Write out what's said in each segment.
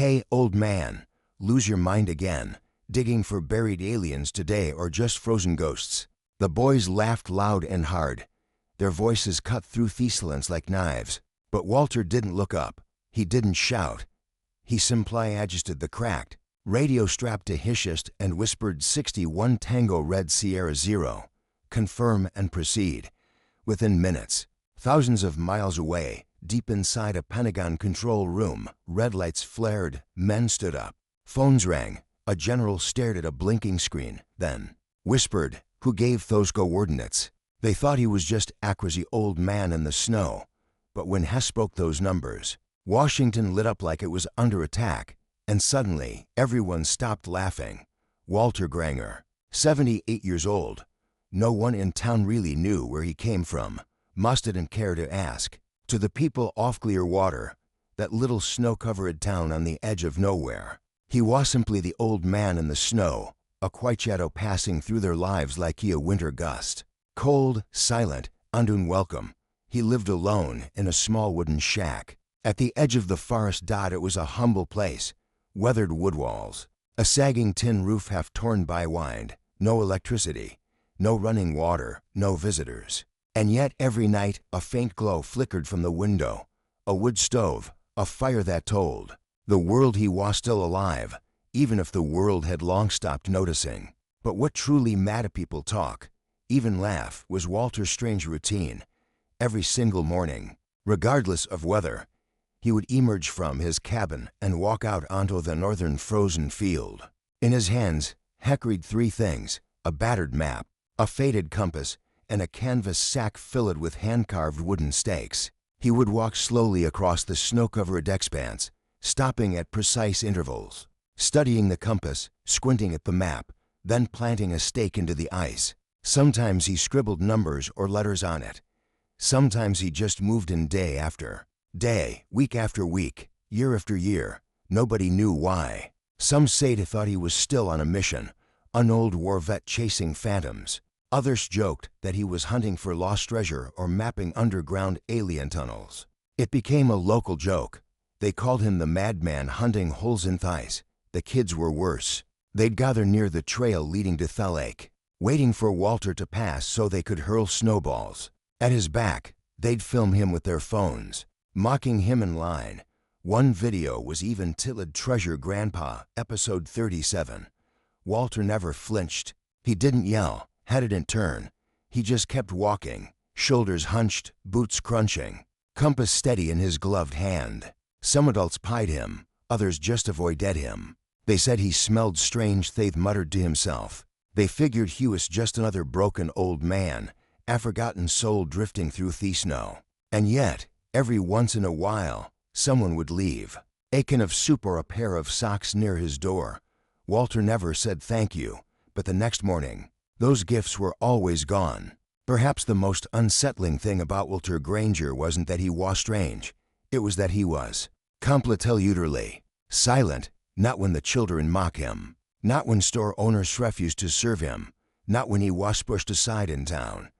Hey, old man, lose your mind again, digging for buried aliens today or just frozen ghosts? The boys laughed loud and hard. Their voices cut through the silence like knives. But Walter didn't look up. He didn't shout. He simply adjusted the cracked radio strap to his chest and whispered 61 Tango Red Sierra 0. Confirm and proceed. Within minutes, thousands of miles away, deep inside a Pentagon control room, red lights flared, men stood up. Phones rang. A general stared at a blinking screen, then whispered, "Who gave those coordinates?" They thought he was just a crazy old man in the snow. But when Hess spoke those numbers, Washington lit up like it was under attack, and suddenly everyone stopped laughing. Walter Granger, 78 years old. No one in town really knew where he came from. Must didn't care to ask. To the people off Clearwater, that little snow-covered town on the edge of nowhere, he was simply the old man in the snow, a quiet shadow passing through their lives like a winter gust. Cold, silent, and unwelcome. He lived alone in a small wooden shack. At the edge of the forest. It was a humble place. Weathered wood walls, a sagging tin roof half torn by wind, no electricity, no running water, no visitors. And yet every night a faint glow flickered from the window, a wood stove, a fire that told the world he was still alive, even if the world had long stopped noticing. But what truly made people talk, even laugh, was Walter's strange routine. Every single morning, regardless of weather, he would emerge from his cabin and walk out onto the northern frozen field. In his hands, he carried three things: a battered map, a faded compass, and a canvas sack filled with hand-carved wooden stakes. He would walk slowly across the snow-covered expanse, stopping at precise intervals, studying the compass, squinting at the map, then planting a stake into the ice. Sometimes he scribbled numbers or letters on it. Sometimes he just moved in day after day, week after week, year after year. Nobody knew why. Some say they thought he was still on a mission, an old war vet chasing phantoms. Others joked that he was hunting for lost treasure or mapping underground alien tunnels. It became a local joke. They called him the madman hunting holes in ice. The kids were worse. They'd gather near the trail leading to Thel Lake, waiting for Walter to pass so they could hurl snowballs at his back. They'd film him with their phones, mocking him in line. One video was even titled Treasure Grandpa, Episode 37. Walter never flinched. He didn't yell, head didn't turn. He just kept walking, shoulders hunched, boots crunching, compass steady in his gloved hand. Some adults pied him, others just avoided him. They said he smelled strange. They muttered to himself. They figured he was just another broken old man, a forgotten soul drifting through the snow. And yet, every once in a while, someone would leave a can of soup or a pair of socks near his door. Walter never said thank you, but the next morning, those gifts were always gone. Perhaps the most unsettling thing about Walter Granger wasn't that he was strange. It was that he was completely silent, not when the children mock him, not when store owners refused to serve him, not when he was pushed aside in town.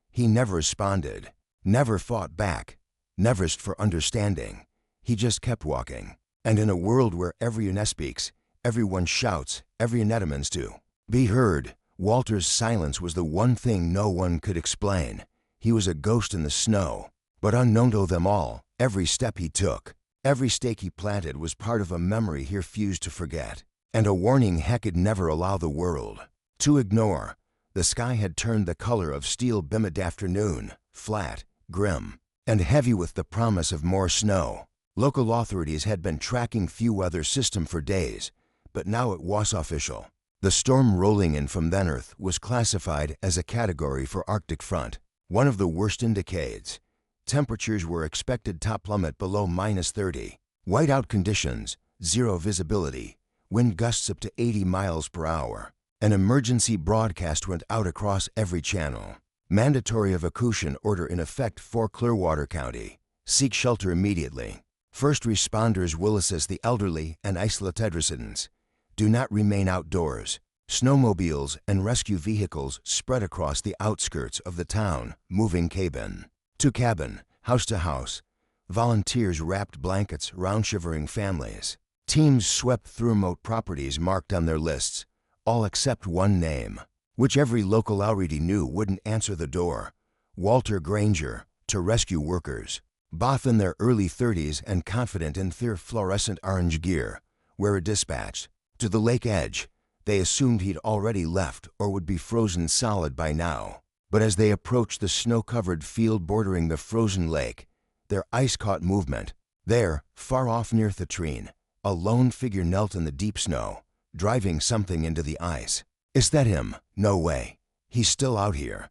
He never responded, never fought back, never asked for understanding. He just kept walking. And in a world where everyone speaks, everyone shouts, everyone demands to be heard, Walter's silence was the one thing no one could explain. He was a ghost in the snow. But unknown to them all, every step he took, every stake he planted was part of a memory he refused to forget, and a warning he could never allow the world to ignore. The sky had turned the color of steel mid-afternoon, flat, grim, and heavy with the promise of more snow. Local authorities had been tracking the weather system for days, but now it was official. The storm rolling in from the Earth was classified as a category for Arctic front, one of the worst in decades. Temperatures were expected to plummet below -30. Whiteout conditions, zero visibility, wind gusts up to 80 miles per hour. An emergency broadcast went out across every channel. Mandatory evacuation order in effect for Clearwater County. Seek shelter immediately. First responders will assist the elderly and isolated residents. Do not remain outdoors. Snowmobiles and rescue vehicles spread across the outskirts of the town, moving cabin to cabin, house to house. Volunteers wrapped blankets around shivering families. Teams swept through remote properties marked on their lists, all except one name, which every local already knew wouldn't answer the door. Walter Granger, to rescue workers. Both in their early 30s and confident in their fluorescent orange gear, were dispatched to the lake edge. They assumed he'd already left or would be frozen solid by now. But as they approached the snow-covered field bordering the frozen lake, their ice caught movement. There, far off near the treen, a lone figure knelt in the deep snow, driving something into the ice. Is that him? No way. He's still out here.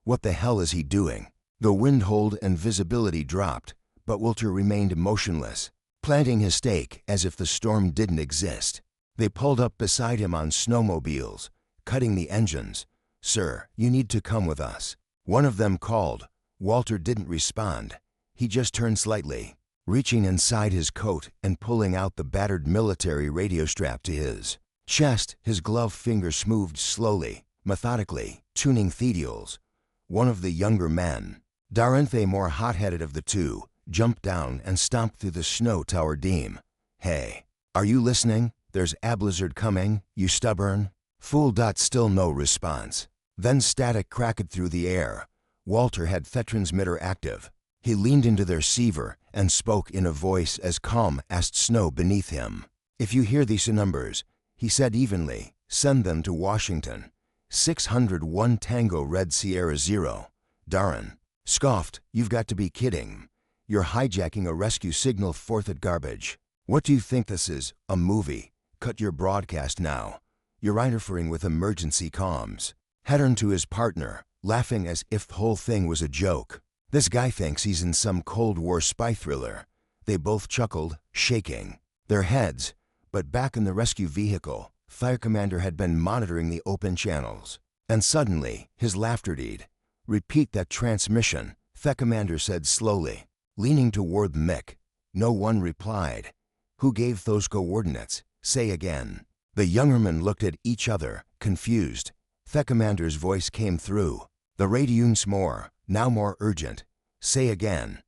What the hell is he doing? The wind hold and visibility dropped, but Walter remained motionless, planting his stake as if the storm didn't exist. They pulled up beside him on snowmobiles, cutting the engines. "Sir, you need to come with us." One of them called. Walter didn't respond. He just turned slightly, reaching inside his coat and pulling out the battered military radio strap to his chest. His gloved finger smoothed slowly, methodically, tuning thedials. One of the younger men, Darren, the more hot-headed of the two, jumped down and stomped through the snow toward Deem. "Hey, are you listening? There's a blizzard coming, you stubborn fool." Still no response. Then static cracked through the air. Walter had the transmitter active. He leaned into the receiver and spoke in a voice as calm as snow beneath him. "If you hear these numbers," he said evenly, "send them to Washington. 601 Tango Red Sierra 0. Darren scoffed. "You've got to be kidding. You're hijacking a rescue signal for that garbage. What do you think this is, a movie? Cut your broadcast now. You're interfering with emergency comms." He turned to his partner, laughing as if the whole thing was a joke. "This guy thinks he's in some Cold War spy thriller." They both chuckled, shaking their heads. But back in the rescue vehicle, Fire Commander had been monitoring the open channels. And suddenly, his laughter died. "Repeat that transmission," the commander said slowly, leaning toward Mick. No one replied. "Who gave those coordinates? Say again." The younger men looked at each other, confused. The commander's voice came through. "The radio's now more urgent. Say again.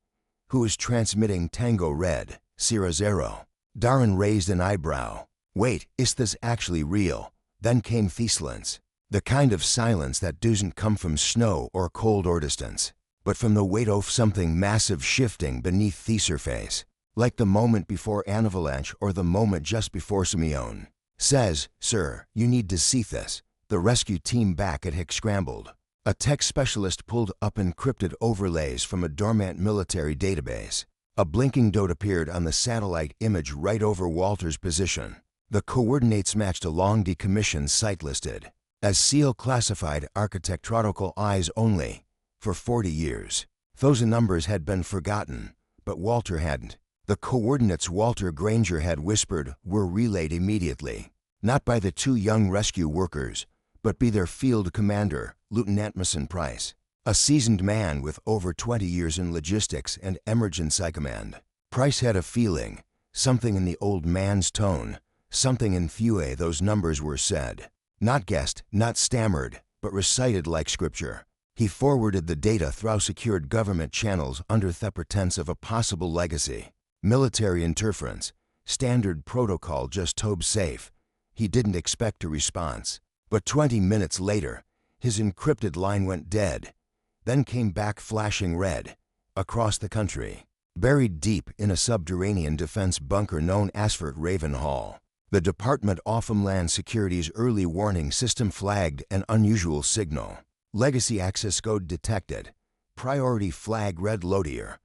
Who is transmitting Tango Red, Sierra 0? Darren raised an eyebrow. "Wait, is this actually real?" Then came the silence. The kind of silence that doesn't come from snow or cold or distance, but from the weight of something massive shifting beneath the surface. Like the moment before an avalanche or the moment just before Simeon says, "Sir, you need to see this." The rescue team back at Hick scrambled. A tech specialist pulled up encrypted overlays from a dormant military database. A blinking dot appeared on the satellite image right over Walter's position. The coordinates matched a long decommissioned site listed as SEAL classified architectural eyes only for 40 years. Those numbers had been forgotten, but Walter hadn't. The coordinates Walter Granger had whispered were relayed immediately, not by the two young rescue workers, but by their field commander, Lieutenant Mason Price, a seasoned man with over 20 years in logistics and emergency command. Price had a feeling, something in the old man's tone, something in the way those numbers were said. Not guessed, not stammered, but recited like scripture. He forwarded the data through secured government channels under the pretense of a possible legacy. Military interference, standard protocol just tobe safe. He didn't expect a response. But 20 minutes later, his encrypted line went dead, then came back flashing red, across the country, buried deep in a subterranean defense bunker known as Fort Ravenhall. The Department of Homeland Security's early warning system flagged an unusual signal. Legacy access code detected. Priority flag red loadier.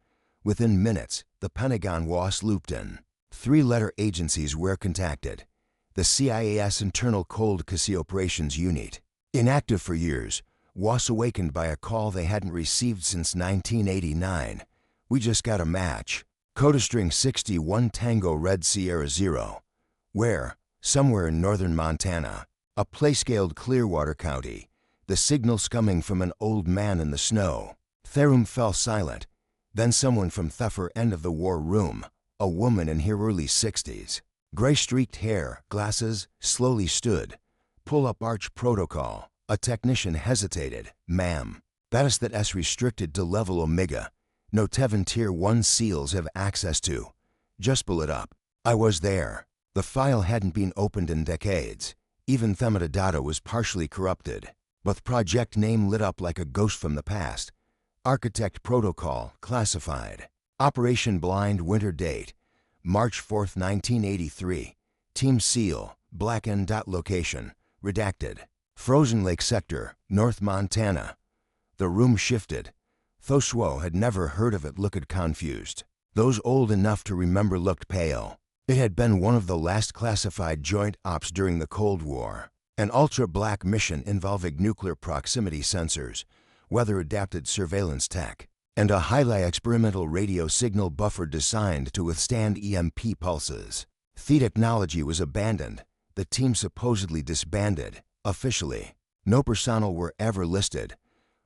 Within minutes, the Pentagon was looped in. 3-letter agencies were contacted. The CIA's Internal Cold Cassie Operations Unit, inactive for years, was awakened by a call they hadn't received since 1989. "We just got a match. Code string 61 Tango Red Sierra 0. Where? Somewhere in northern Montana. A place scaled Clearwater County. The signal's coming from an old man in the snow." Therum fell silent. Then someone from the upper end of the war room, a woman in her early 60s, gray-streaked hair, glasses, slowly stood. "Pull up Arch Protocol." A technician hesitated. "Ma'am, that is restricted to level Omega. No Tevan Tier 1 SEALs have access to." "Just pull it up." "I was there." The file hadn't been opened in decades. Even the metadata was partially corrupted. But the project name lit up like a ghost from the past. Architect protocol classified. Operation Blind Winter date, March 4, 1983. Team seal, black and dot location, redacted. Frozen Lake sector, North Montana. The room shifted. Thoswo had never heard of it, looked confused. Those old enough to remember looked pale. It had been one of the last classified joint ops during the Cold War. An ultra-black mission involving nuclear proximity sensors, weather-adapted surveillance tech, and a highly experimental radio signal buffer designed to withstand EMP pulses. The technology was abandoned. The team supposedly disbanded. Officially, no personnel were ever listed.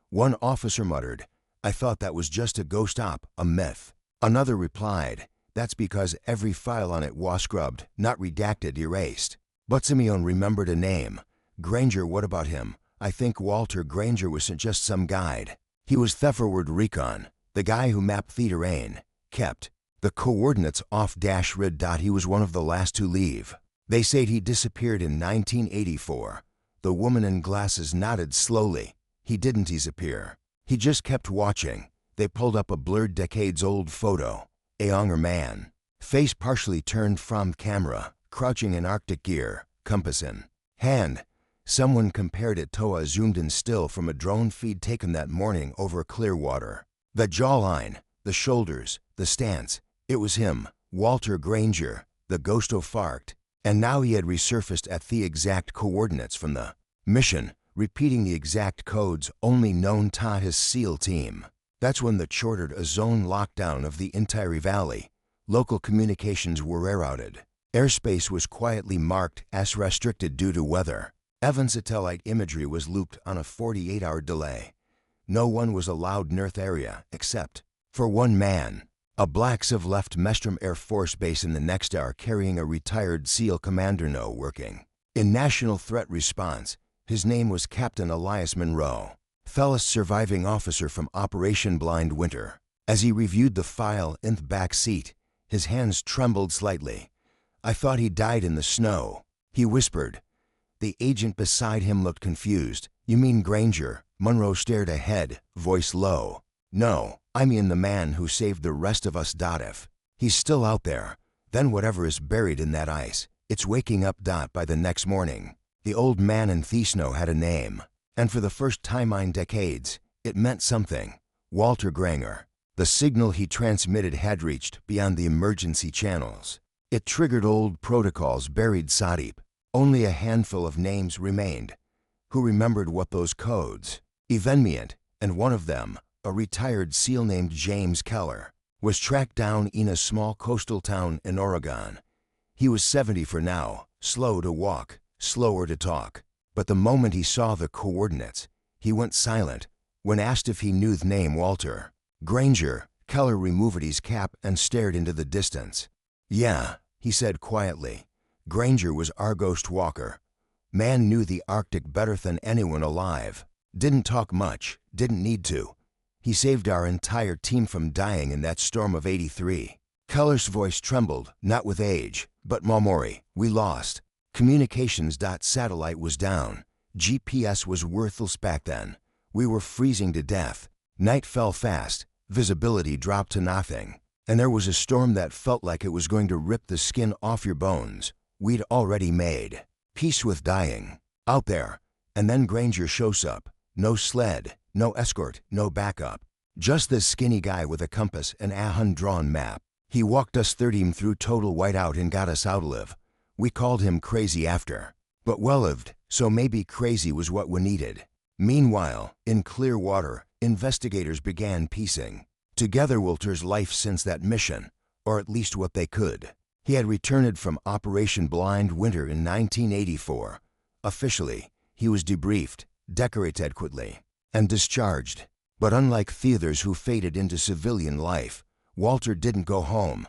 One officer muttered, "I thought that was just a ghost op, a myth." Another replied, "That's because every file on it was scrubbed, not redacted, erased." But Simeon remembered a name. Granger. What about him? I think Walter Granger wasn't just some guide. He was the forward recon, the guy who mapped the terrain, kept the coordinates off -red. He was one of the last to leave. They said he disappeared in 1984. The woman in glasses nodded slowly. He didn't disappear. He just kept watching. They pulled up a blurred decades-old photo. A younger man, face partially turned from camera, crouching in Arctic gear, compass in hand. Someone compared it to a zoomed-in still from a drone feed taken that morning over clear water. The jawline, the shoulders, the stance. It was him, Walter Granger, the ghost of Farked. And now he had resurfaced at the exact coordinates from the mission, repeating the exact codes only known to his SEAL team. That's when they ordered a zone lockdown of the entire valley. Local communications were rerouted. Airspace was quietly marked as restricted due to weather. Even satellite imagery was looped on a 48-hour delay. No one was allowed near the area except for one man. A black civ left Mestrom Air Force Base in the next hour carrying a retired SEAL commander working in National Threat Response. His name was Captain Elias Monroe, Fellas surviving officer from Operation Blind Winter. As he reviewed the file in the back seat, his hands trembled slightly. "I thought he died in the snow," he whispered. The agent beside him looked confused. "You mean Granger?" Monroe stared ahead, voice low. "No, I mean the man who saved the rest of us. If he's still out there, then whatever is buried in that ice, it's waking up. By the next morning." The old man in the snow had a name, and for the first time in decades, it meant something. Walter Granger. The signal he transmitted had reached beyond the emergency channels. It triggered old protocols buried Sadip. Only a handful of names remained. Who remembered what those codes? Evenmient, and one of them, a retired SEAL named James Keller, was tracked down in a small coastal town in Oregon. He was 70 for now, slow to walk, slower to talk. But the moment he saw the coordinates, he went silent. When asked if he knew the name Walter Granger, Keller removed his cap and stared into the distance. "Yeah," he said quietly. "Granger was our ghost walker. Man knew the Arctic better than anyone alive. Didn't talk much, didn't need to. He saved our entire team from dying in that storm of '83. Keller's voice trembled, not with age, but memory. "We lost. Communications. Satellite was down. GPS was worthless back then. We were freezing to death. Night fell fast. Visibility dropped to nothing. And there was a storm that felt like it was going to rip the skin off your bones. We'd already made peace with dying. Out there. And then Granger shows up. No sled, no escort, no backup. Just this skinny guy with a compass and a hand-drawn map. He walked us 30 through total whiteout and got us out alive. We called him crazy after. But well-lived, so maybe crazy was what we needed." Meanwhile, in clear water, investigators began piecing together Walter's life since that mission, or at least what they could. He had returned from Operation Blind Winter in 1984. Officially, he was debriefed, decorated quickly, and discharged. But unlike the others who faded into civilian life, Walter didn't go home.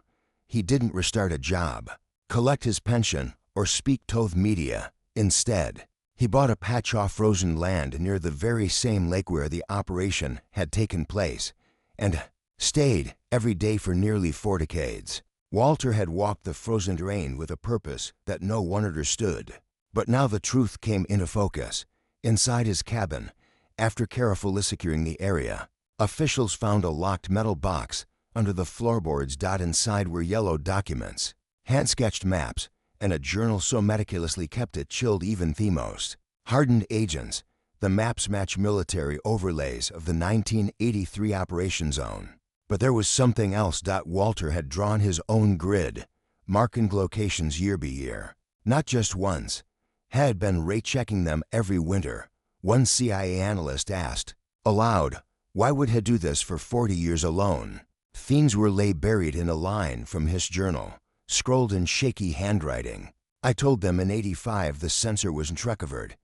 He didn't restart a job, collect his pension, or speak to the media. Instead, he bought a patch of frozen land near the very same lake where the operation had taken place, and stayed every day for nearly 4 decades. Walter had walked the frozen terrain with a purpose that no one understood. But now the truth came into focus. Inside his cabin, after carefully securing the area, officials found a locked metal box under the floorboards. Inside were yellow documents, hand-sketched maps, and a journal so meticulously kept it chilled even the most hardened agents. The maps match military overlays of the 1983 operation zone. But there was something else. Walter had drawn his own grid, marking locations year by year. Not just once. Had been rate-checking them every winter. One CIA analyst asked, aloud, why would he do this for 40 years alone? Things were lay buried in a line from his journal, scrolled in shaky handwriting. I told them in '85 the sensor wasn't recovered.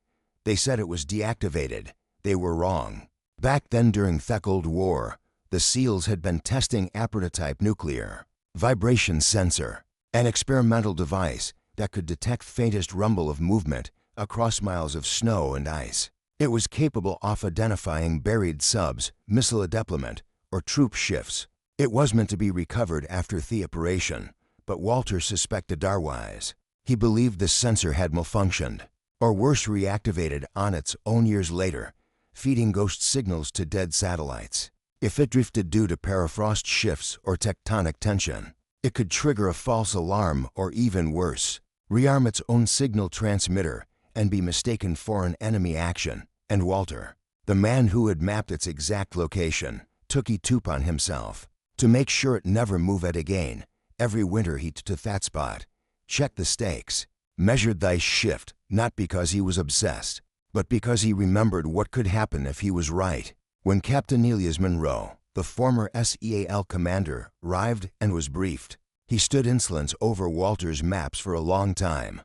They said it was deactivated. They were wrong. Back then during the Cold War, the SEALs had been testing a prototype nuclear vibration sensor, an experimental device that could detect faintest rumble of movement across miles of snow and ice. It was capable of identifying buried subs, missile deployment, or troop shifts. It was meant to be recovered after the operation, but Walter suspected otherwise. He believed the sensor had malfunctioned, or worse, reactivated on its own years later, feeding ghost signals to dead satellites. If it drifted due to permafrost shifts or tectonic tension, it could trigger a false alarm or even worse, rearm its own signal transmitter and be mistaken for an enemy action. And Walter, the man who had mapped its exact location, took it upon himself to make sure it never moved again. Every winter he to that spot, checked the stakes, measured the shift, not because he was obsessed, but because he remembered what could happen if he was right. When Captain Elias Monroe, the former SEAL commander, arrived and was briefed, he stood in silence over Walter's maps for a long time.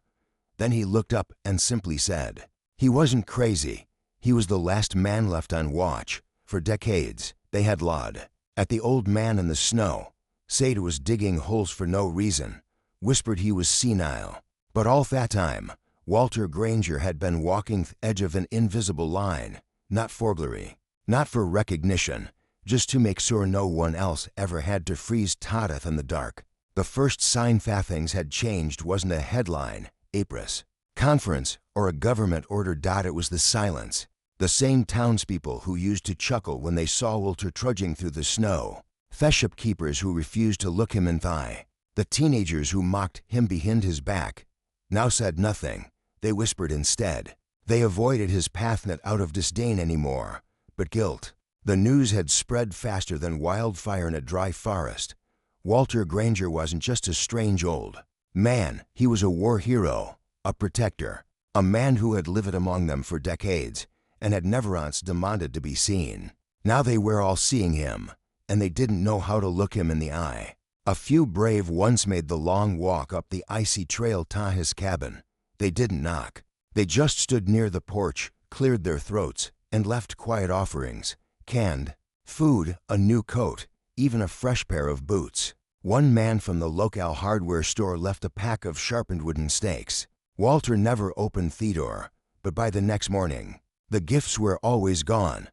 Then he looked up and simply said, he wasn't crazy. He was the last man left on watch. For decades, they had lied at the old man in the snow, said he was digging holes for no reason, whispered he was senile. But all that time, Walter Granger had been walking the edge of an invisible line, not for glory, not for recognition, just to make sure no one else ever had to freeze Tadeth in the dark. The first sign that things had changed wasn't a headline, Apris, conference, or a government order. It was the silence. The same townspeople who used to chuckle when they saw Walter trudging through the snow, the shopkeepers who refused to look him in the eye, the teenagers who mocked him behind his back, now said nothing. They whispered instead. They avoided his path not out of disdain anymore, but guilt. The news had spread faster than wildfire in a dry forest. Walter Granger wasn't just a strange old man. He was a war hero, a protector, a man who had lived among them for decades and had never once demanded to be seen. Now they were all seeing him, and they didn't know how to look him in the eye. A few brave ones made the long walk up the icy trail to his cabin. They didn't knock. They just stood near the porch, cleared their throats, and left quiet offerings, canned food, a new coat, even a fresh pair of boots. One man from the local hardware store left a pack of sharpened wooden stakes. Walter never opened the door, but by the next morning, the gifts were always gone.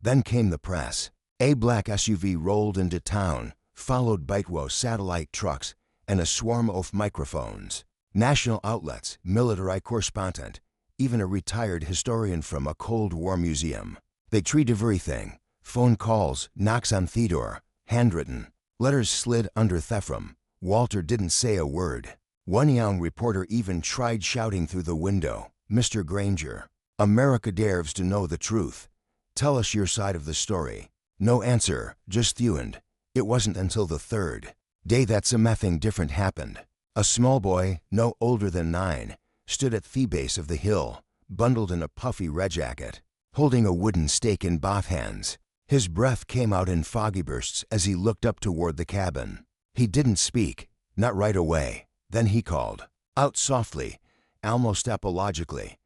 Then came the press. A black SUV rolled into town, followed by 2 satellite trucks and a swarm of microphones. National outlets, military correspondent, even a retired historian from a Cold War museum. They treated everything. Phone calls, knocks on the door, handwritten. Letters slid under Thefram. Walter didn't say a word. One young reporter even tried shouting through the window, Mr. Granger, America deserves to know the truth. Tell us your side of the story. No answer, just you and. It wasn't until the third day that something different happened. A small boy, no older than 9, stood at the base of the hill, bundled in a puffy red jacket, holding a wooden stake in both hands. His breath came out in foggy bursts as he looked up toward the cabin. He didn't speak, not right away. Then he called out softly, almost apologically,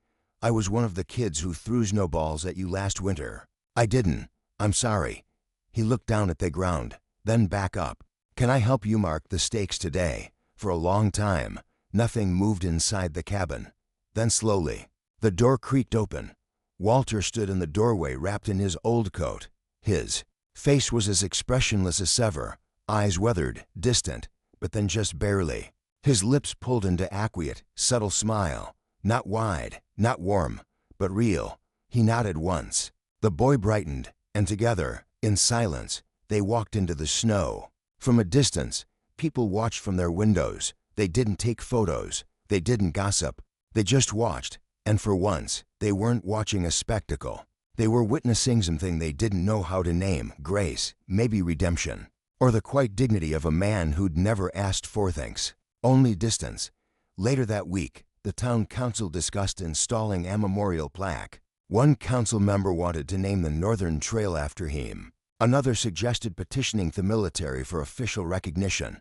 I was one of the kids who threw snowballs at you last winter. I didn't. I'm sorry. He looked down at the ground, then back up. Can I help you mark the stakes today? For a long time, nothing moved inside the cabin. Then slowly, the door creaked open. Walter stood in the doorway wrapped in his old coat. His face was as expressionless as ever, eyes weathered, distant, but then just barely. His lips pulled into a quiet, subtle smile. Not wide, not warm, but real. He nodded once. The boy brightened, and together, in silence, they walked into the snow. From a distance, people watched from their windows. They didn't take photos. They didn't gossip. They just watched, and for once, they weren't watching a spectacle. They were witnessing something they didn't know how to name: grace, maybe redemption, or the quiet dignity of a man who'd never asked for things, only distance. Later that week, the town council discussed installing a memorial plaque. One council member wanted to name the Northern Trail after him. Another suggested petitioning the military for official recognition,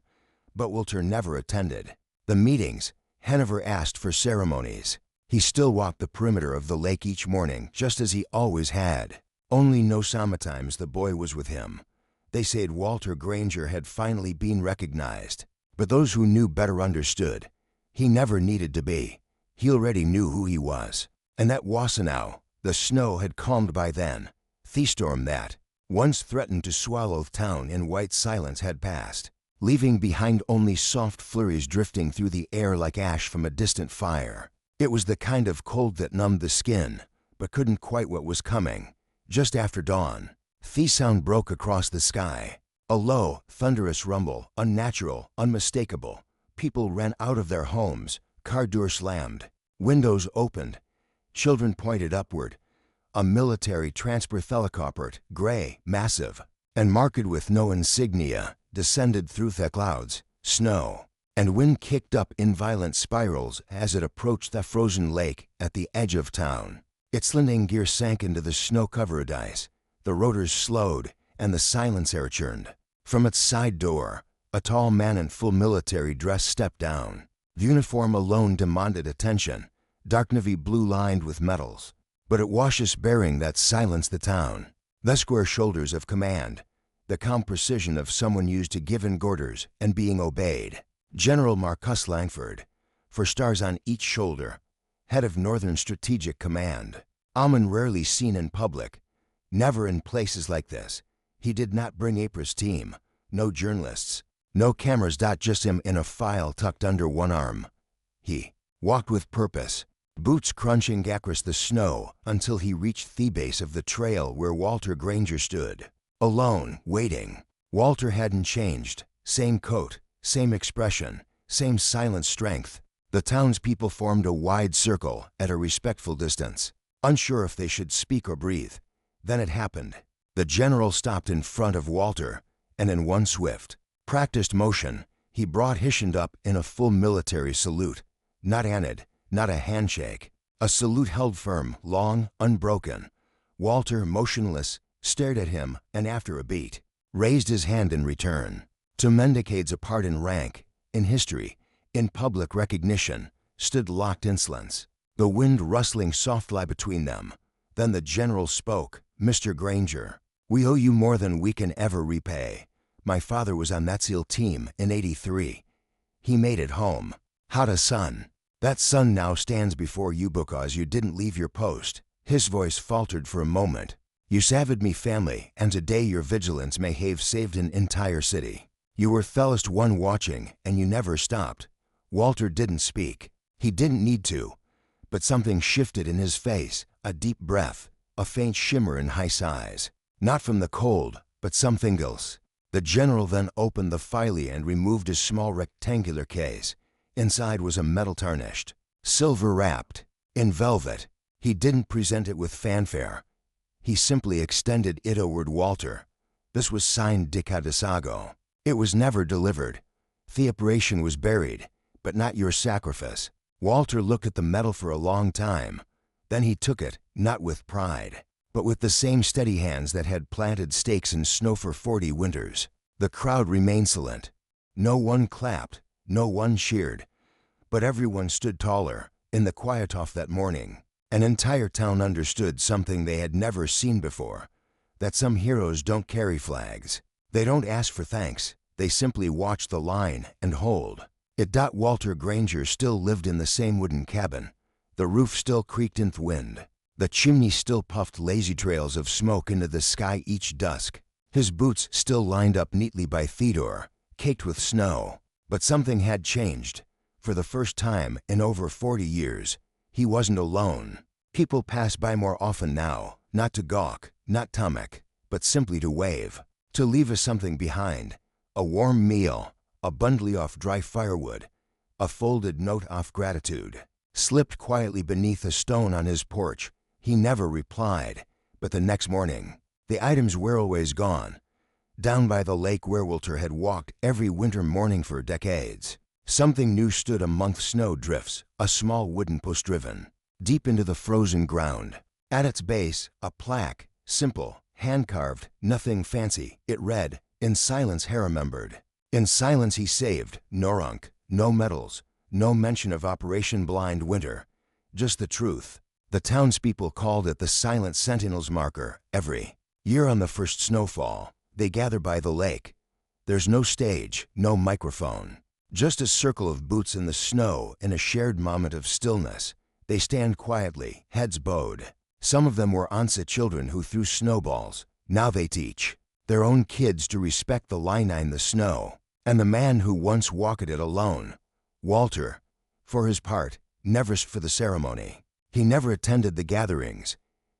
but Walter never attended the meetings. Hanover asked for ceremonies. He still walked the perimeter of the lake each morning, just as he always had. Only no sometimes the boy was with him. They said Walter Granger had finally been recognized, but those who knew better understood. He never needed to be. He already knew who he was. And at Wassenaw, the snow had calmed by then. The storm that once threatened to swallow the town in white silence had passed, leaving behind only soft flurries drifting through the air like ash from a distant fire. It was the kind of cold that numbed the skin, but couldn't quite what was coming. Just after dawn, the sound broke across the sky. A low, thunderous rumble, unnatural, unmistakable. People ran out of their homes, car doors slammed, windows opened, children pointed upward. A military transport helicopter, gray, massive, and marked with no insignia, descended through the clouds. Snow and wind kicked up in violent spirals as it approached the frozen lake at the edge of town. Its landing gear sank into the snow-covered ice. The rotors slowed, and the silencer churned. From its side door, a tall man in full military dress stepped down. The uniform alone demanded attention, dark navy blue lined with medals. But it was his bearing that silenced the town. The square shoulders of command, the calm precision of someone used to giving orders and being obeyed. General Marcus Langford, for stars on each shoulder, head of Northern Strategic Command. Alman rarely seen in public, never in places like this. He did not bring April's team, no journalists, no cameras. Just him in a file tucked under one arm. He walked with purpose, boots crunching across the snow until he reached the base of the trail where Walter Granger stood. Alone, waiting. Walter hadn't changed. Same coat, same expression, same silent strength. The townspeople formed a wide circle at a respectful distance, unsure if they should speak or breathe. Then it happened. The general stopped in front of Walter, and in one swift, practiced motion, he brought his hand up in a full military salute. Not anid, not a handshake. A salute held firm, long, unbroken. Walter, motionless, stared at him, and after a beat, raised his hand in return. 2 men decades apart in rank, in history, in public recognition, stood locked in silence, the wind rustling softly between them. Then the general spoke. "Mr. Granger, we owe you more than we can ever repay. My father was on that SEAL team in '83. He made it home. Had a son. That son now stands before you because you didn't leave your post." His voice faltered for a moment. "You saved me family, and today your vigilance may have saved an entire city. You were the last one watching, and you never stopped." Walter didn't speak. He didn't need to. But something shifted in his face, a deep breath, a faint shimmer in his eyes. Not from the cold, but something else. The general then opened the file and removed a small rectangular case. Inside was a metal tarnished, silver wrapped, in velvet. He didn't present it with fanfare. He simply extended it toward Walter. This was signed Dick Hadasago. It was never delivered. The operation was buried, but not your sacrifice. Walter looked at the metal for a long time. Then he took it, not with pride, but with the same steady hands that had planted stakes in snow for 40 winters. The crowd remained silent. No one clapped, no one cheered, but everyone stood taller. In the quiet of that morning, an entire town understood something they had never seen before, that some heroes don't carry flags. They don't ask for thanks. They simply watch the line and hold it. Walter Granger still lived in the same wooden cabin. The roof still creaked in the wind. The chimney still puffed lazy trails of smoke into the sky each dusk. His boots still lined up neatly by the door, caked with snow. But something had changed. For the first time in over 40 years, he wasn't alone. People pass by more often now, not to gawk, not to mock, but simply to wave, to leave us something behind. A warm meal, a bundle of dry firewood, a folded note of gratitude. Slipped quietly beneath a stone on his porch. He never replied, but the next morning, the items were always gone. Down by the lake where Walter had walked every winter morning for decades, something new stood among snow drifts, a small wooden post driven deep into the frozen ground. At its base, a plaque, simple, hand-carved, nothing fancy. It read, "In silence he remembered." In silence he saved, no rank, no medals, no mention of Operation Blind Winter, just the truth. The townspeople called it the Silent Sentinel's marker. Every year on the first snowfall, they gather by the lake. There's no stage, no microphone, just a circle of boots in the snow and a shared moment of stillness. They stand quietly, heads bowed. Some of them were onset children who threw snowballs. Now they teach their own kids to respect the line in the snow. And the man who once walked it alone, Walter, for his part, never for the ceremony. He never attended the gatherings.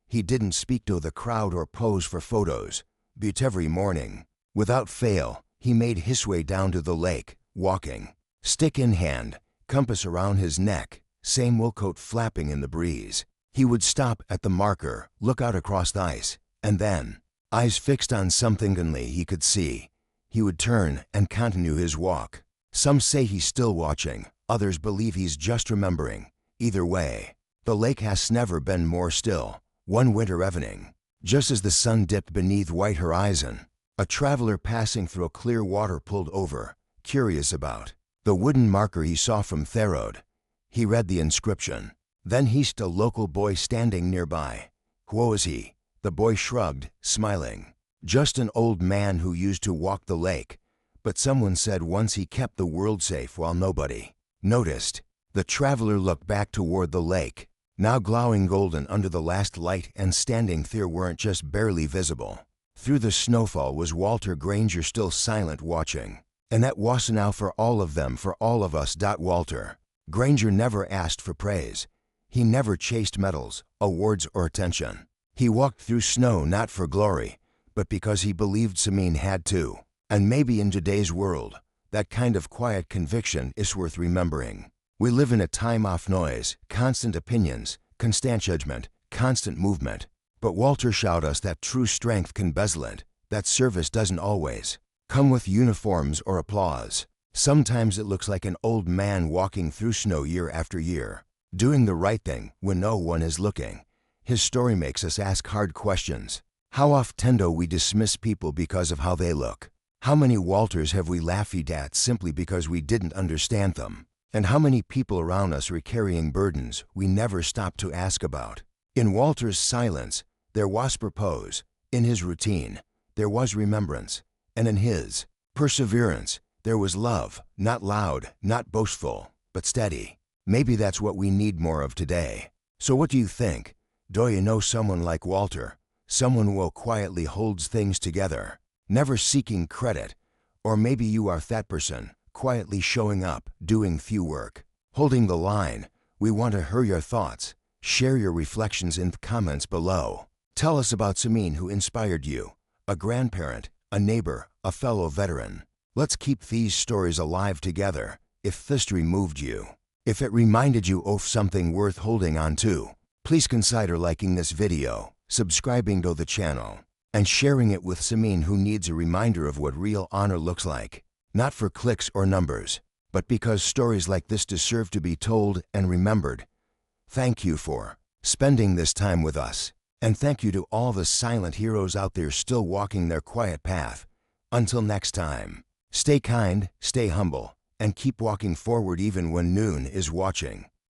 He didn't speak to the crowd or pose for photos. But every morning, without fail, he made his way down to the lake, walking, stick in hand, compass around his neck, same wool coat flapping in the breeze. He would stop at the marker, look out across the ice, and then, eyes fixed on something he could see, he would turn and continue his walk. Some say he's still watching, others believe he's just remembering. Either way, the lake has never been more still. One winter evening, just as the sun dipped beneath white horizon, a traveler passing through a clear water pulled over, curious about the wooden marker he saw from Therod. He read the inscription. Then he saw a local boy standing nearby. Who was he? The boy shrugged, smiling. Just an old man who used to walk the lake. But someone said once he kept the world safe while nobody noticed. The traveler looked back toward the lake, now glowing golden under the last light, and standing there weren't just barely visible. Through the snowfall was Walter Granger, still silent, watching. And that was now for all of them, for all of us. Walter Granger never asked for praise. He never chased medals, awards, or attention. He walked through snow not for glory, but because he believed Samin had to. And maybe in today's world, that kind of quiet conviction is worth remembering. We live in a time of noise, constant opinions, constant judgment, constant movement. But Walter showed us that true strength can bezel, that service doesn't always come with uniforms or applause. Sometimes it looks like an old man walking through snow year after year, doing the right thing when no one is looking. His story makes us ask hard questions. How often do we dismiss people because of how they look? How many Walters have we laughed at simply because we didn't understand them? And how many people around us are carrying burdens we never stopped to ask about? In Walter's silence, there was purpose. In his routine, there was remembrance. And in his perseverance, there was love, not loud, not boastful, but steady. Maybe that's what we need more of today. So what do you think? Do you know someone like Walter? Someone who quietly holds things together, never seeking credit? Or maybe you are that person, quietly showing up, doing few work, holding the line. We want to hear your thoughts. Share your reflections in the comments below. Tell us about Samin who inspired you, a grandparent, a neighbor, a fellow veteran. Let's keep these stories alive together. If history moved you, if it reminded you of something worth holding on to, please consider liking this video, subscribing to the channel, and sharing it with Samin who needs a reminder of what real honor looks like. Not for clicks or numbers, but because stories like this deserve to be told and remembered. Thank you for spending this time with us. And thank you to all the silent heroes out there still walking their quiet path. Until next time, stay kind, stay humble, and keep walking forward even when noon is watching.